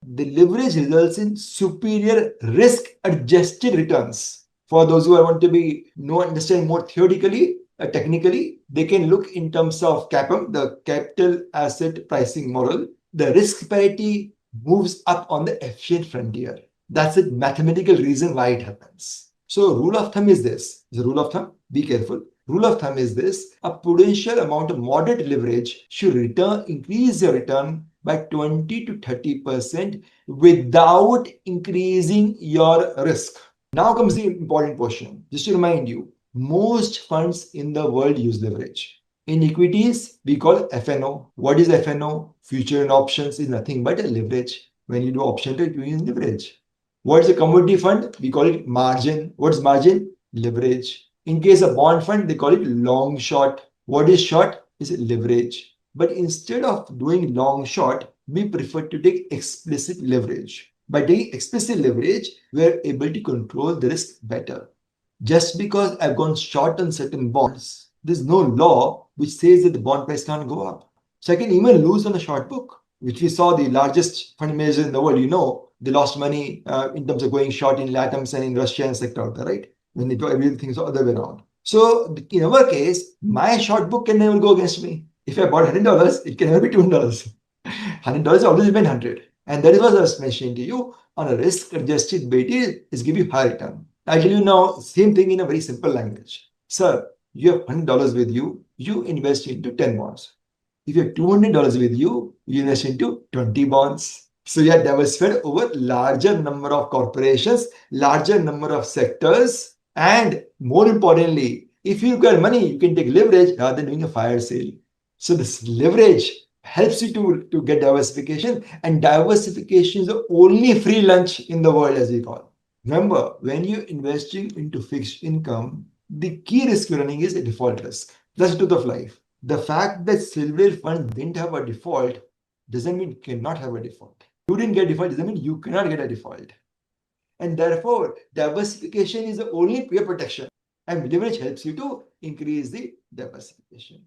The leverage results in superior risk-adjusted returns. For those who want to understand more theoretically, technically, they can look in terms of CAPM, the capital asset pricing model. The risk parity moves up on the efficient frontier. That's the mathematical reason why it happens. So rule of thumb is this. The rule of thumb, be careful. Rule of thumb is this: a prudential amount of moderate leverage should increase your return by 20 to 30% without increasing your risk. Now comes the important portion. Just to remind you, most funds in the world use leverage. In equities, we call FNO. What is FNO? Future and options is nothing but a leverage. When you do option trade, you use leverage. What is a commodity fund? We call it margin. What's margin? Leverage. In case of bond fund, they call it long short. What is short? Is leverage. But instead of doing long short, we prefer to take explicit leverage. By taking explicit leverage, we are able to control the risk better. Just because I've gone short on certain bonds, there's no law which says that the bond price can't go up. So I can even lose on a short book, which we saw the largest fund managers in the world, they lost money in terms of going short in LATAMs and in Russia and sector, right? When they do everything the other way around. So in our case, my short book can never go against me. If I bought $100, it can never be $200. $100 always been 100. And that is what I was mentioning to you. On a risk-adjusted basis, it's give you high return. I'll tell you now, same thing in a very simple language. Sir, you have $100 with you, you invest into 10 bonds. If you have $200 with you, you invest into 20 bonds. So you are diversified over larger number of corporations, larger number of sectors, and more importantly, if you've got money, you can take leverage rather than doing a fire sale. So this leverage helps you to get diversification, and diversification is the only free lunch in the world, as we call it. Remember, when you're investing into fixed income, the key risk you're running is a default risk. That's the truth of life. The fact that Silver Fund didn't have a default doesn't mean you cannot have a default. You didn't get a default doesn't mean you cannot get a default. And therefore, diversification is the only peer protection. And leverage helps you to increase the diversification.